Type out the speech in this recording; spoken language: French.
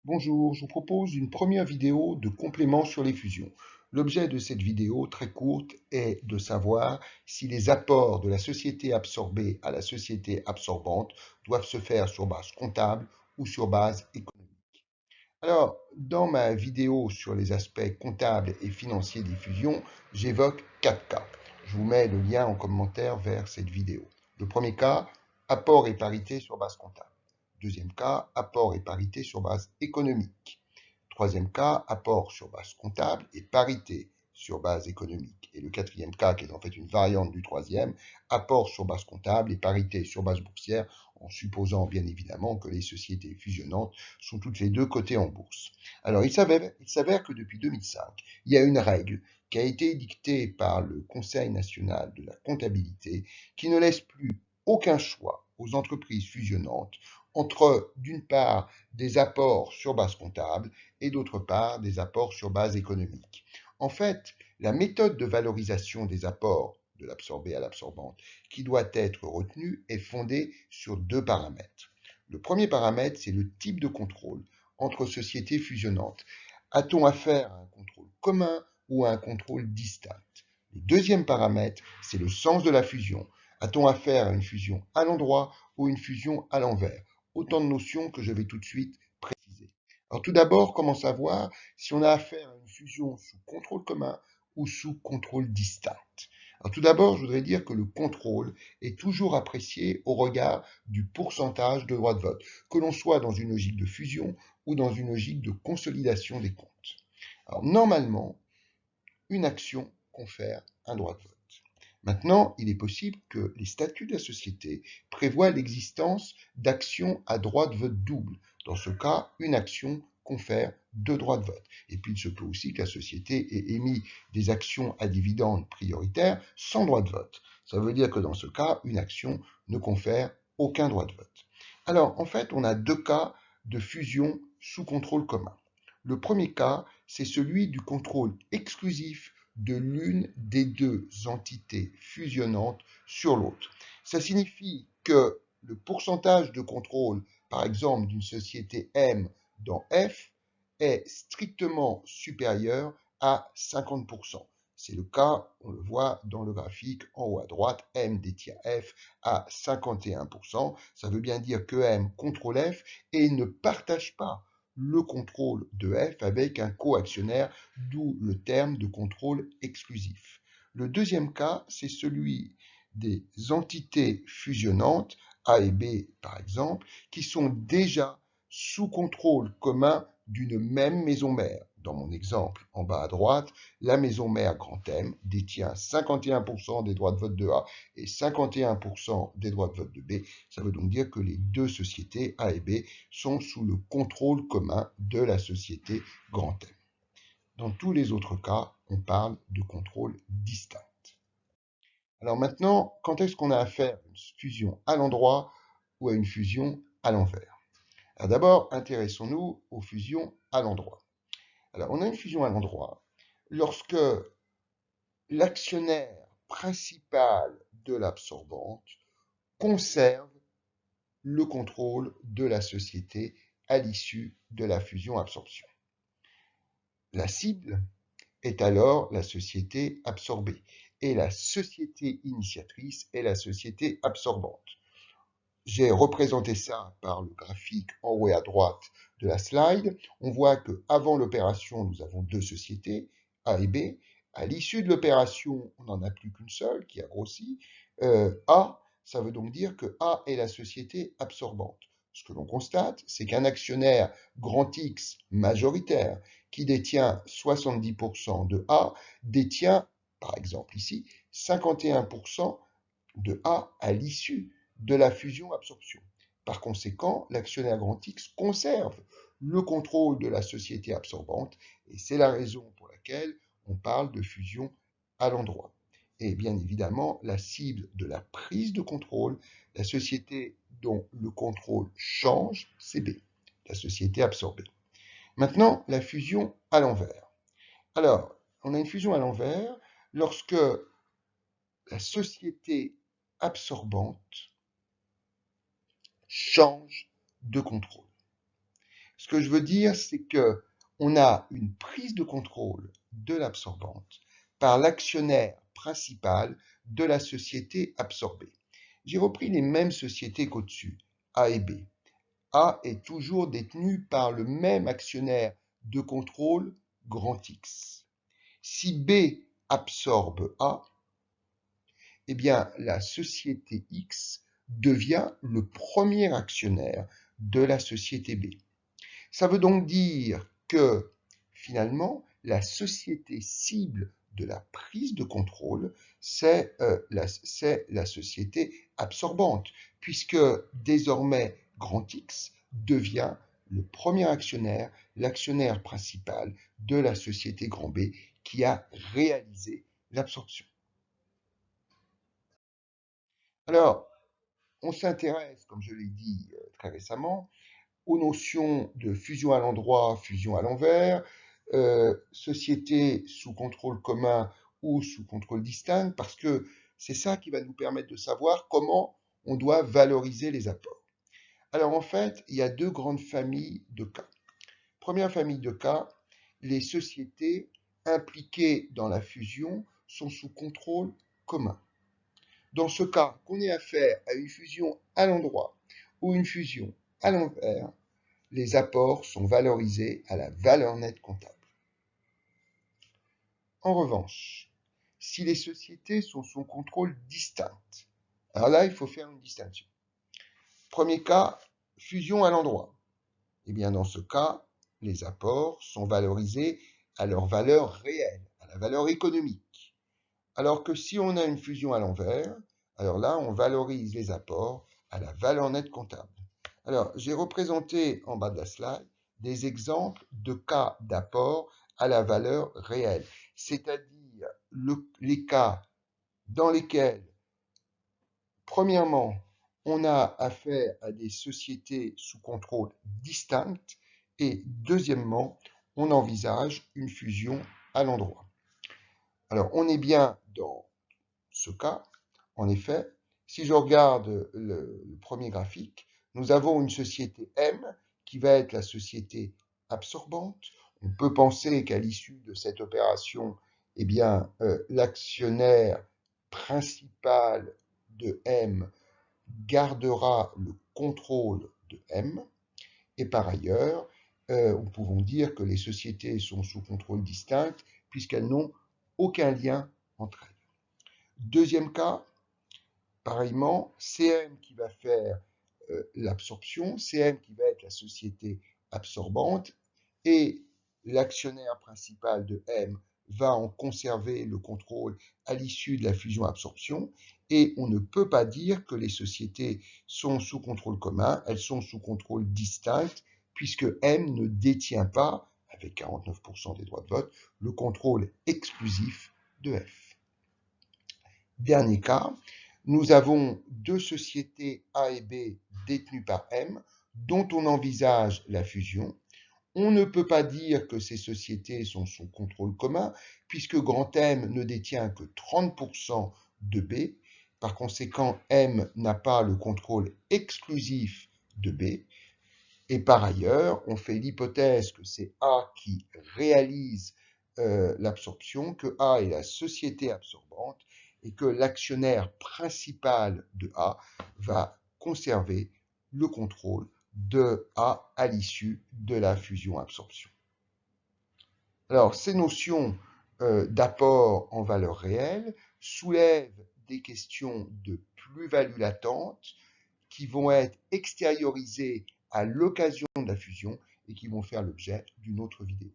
Bonjour, je vous propose une première vidéo de complément sur les fusions. L'objet de cette vidéo, très courte, est de savoir si les apports de la société absorbée à la société absorbante doivent se faire sur base comptable ou sur base économique. Alors, dans ma vidéo sur les aspects comptables et financiers des fusions, j'évoque 4 cas. Je vous mets le lien en commentaire vers cette vidéo. Le premier cas, apport et parité sur base comptable. Deuxième cas, apport et parité sur base économique. Troisième cas, apport sur base comptable et parité sur base économique. Et le quatrième cas, qui est en fait une variante du troisième, apport sur base comptable et parité sur base boursière, en supposant bien évidemment que les sociétés fusionnantes sont toutes les deux cotées en bourse. Alors, il s'avère que depuis 2005, il y a une règle qui a été édictée par le Conseil national de la comptabilité qui ne laisse plus aucun choix aux entreprises fusionnantes entre, d'une part, des apports sur base comptable et d'autre part, des apports sur base économique. En fait, la méthode de valorisation des apports de l'absorbé à l'absorbante qui doit être retenue est fondée sur deux paramètres. Le premier paramètre, c'est le type de contrôle entre sociétés fusionnantes. A-t-on affaire à un contrôle commun ou à un contrôle distinct? Le deuxième paramètre, c'est le sens de la fusion. A-t-on affaire à une fusion à l'endroit ou une fusion à l'envers? Autant de notions que je vais tout de suite préciser. Alors tout d'abord, comment savoir si on a affaire à une fusion sous contrôle commun ou sous contrôle distinct? Alors tout d'abord, je voudrais dire que le contrôle est toujours apprécié au regard du pourcentage de droits de vote, que l'on soit dans une logique de fusion ou dans une logique de consolidation des comptes. Alors normalement, une action confère un droit de vote. Maintenant, il est possible que les statuts de la société prévoient l'existence d'actions à droit de vote double. Dans ce cas, une action confère deux droits de vote. Et puis, il se peut aussi que la société ait émis des actions à dividendes prioritaires sans droit de vote. Ça veut dire que dans ce cas, une action ne confère aucun droit de vote. Alors, en fait, on a deux cas de fusion sous contrôle commun. Le premier cas, c'est celui du contrôle exclusif de l'une des deux entités fusionnantes sur l'autre. Ça signifie que le pourcentage de contrôle, par exemple, d'une société M dans F, est strictement supérieur à 50%. C'est le cas, on le voit dans le graphique en haut à droite, M détient F à 51%. Ça veut bien dire que M contrôle F et ne partage pas le contrôle de F avec un coactionnaire, d'où le terme de contrôle exclusif. Le deuxième cas, c'est celui des entités fusionnantes, A et B par exemple, qui sont déjà sous contrôle commun d'une même maison mère. Dans mon exemple en bas à droite, la maison mère grand M détient 51% des droits de vote de A et 51% des droits de vote de B. Ça veut donc dire que les deux sociétés A et B sont sous le contrôle commun de la société grand M. Dans tous les autres cas, on parle de contrôle distinct. Alors maintenant, quand est-ce qu'on a affaire à une fusion à l'endroit ou à une fusion à l'envers? Alors d'abord, intéressons-nous aux fusions à l'endroit. Alors on a une fusion à l'endroit lorsque l'actionnaire principal de l'absorbante conserve le contrôle de la société à l'issue de la fusion-absorption. La cible est alors la société absorbée et la société initiatrice est la société absorbante. J'ai représenté ça par le graphique en haut et à droite de la slide. On voit qu'avant l'opération, nous avons deux sociétés, A et B. À l'issue de l'opération, on n'en a plus qu'une seule qui a grossi. A, ça veut donc dire que A est la société absorbante. Ce que l'on constate, c'est qu'un actionnaire grand X majoritaire qui détient 70% de A détient, par exemple ici, 51% de A à l'issue de la fusion-absorption. Par conséquent, l'actionnaire grand X conserve le contrôle de la société absorbante et c'est la raison pour laquelle on parle de fusion à l'endroit. Et bien évidemment, la cible de la prise de contrôle, la société dont le contrôle change, c'est B, la société absorbée. Maintenant, la fusion à l'envers. Alors, on a une fusion à l'envers lorsque la société absorbante change de contrôle. Ce que je veux dire, c'est que on a une prise de contrôle de l'absorbante par l'actionnaire principal de la société absorbée. J'ai repris les mêmes sociétés qu'au-dessus, A et B. A est toujours détenu par le même actionnaire de contrôle, grand X. Si B absorbe A, eh bien, la société X devient le premier actionnaire de la société B. Ça veut donc dire que, finalement, la société cible de la prise de contrôle, c'est la société absorbante, puisque désormais, grand X devient le premier actionnaire, l'actionnaire principal de la société grand B qui a réalisé l'absorption. Alors, on s'intéresse, comme je l'ai dit très récemment, aux notions de fusion à l'endroit, fusion à l'envers, société sous contrôle commun ou sous contrôle distinct, parce que c'est ça qui va nous permettre de savoir comment on doit valoriser les apports. Alors en fait, il y a deux grandes familles de cas. Première famille de cas, les sociétés impliquées dans la fusion sont sous contrôle commun. Dans ce cas, qu'on ait affaire à une fusion à l'endroit ou une fusion à l'envers, les apports sont valorisés à la valeur nette comptable. En revanche, si les sociétés sont sous contrôle distinct, alors là, il faut faire une distinction. Premier cas, fusion à l'endroit. Eh bien, dans ce cas, les apports sont valorisés à leur valeur réelle, à la valeur économique. Alors que si on a une fusion à l'envers, alors là, on valorise les apports à la valeur nette comptable. Alors, j'ai représenté en bas de la slide des exemples de cas d'apport à la valeur réelle, c'est-à-dire les cas dans lesquels, premièrement, on a affaire à des sociétés sous contrôle distinct et deuxièmement, on envisage une fusion à l'endroit. Alors, on est bien dans ce cas. En effet, si je regarde le premier graphique, nous avons une société M qui va être la société absorbante. On peut penser qu'à l'issue de cette opération, eh bien, l'actionnaire principal de M gardera le contrôle de M. Et par ailleurs, nous pouvons dire que les sociétés sont sous contrôle distinct puisqu'elles n'ont aucun lien entre elles. Deuxième cas, pareillement, CM qui va faire l'absorption, CM qui va être la société absorbante, et l'actionnaire principal de M va en conserver le contrôle à l'issue de la fusion-absorption, et on ne peut pas dire que les sociétés sont sous contrôle commun, elles sont sous contrôle distinct, puisque M ne détient pas, avec 49% des droits de vote, le contrôle exclusif de F. Dernier cas, nous avons deux sociétés A et B détenues par M, dont on envisage la fusion. On ne peut pas dire que ces sociétés sont sous contrôle commun, puisque grand M ne détient que 30% de B. Par conséquent, M n'a pas le contrôle exclusif de B. Et par ailleurs, on fait l'hypothèse que c'est A qui réalise l'absorption, que A est la société absorbante, et que l'actionnaire principal de A va conserver le contrôle de A à l'issue de la fusion-absorption. Alors, ces notions d'apport en valeur réelle soulèvent des questions de plus-value latente qui vont être extériorisées à l'occasion de la fusion et qui vont faire l'objet d'une autre vidéo.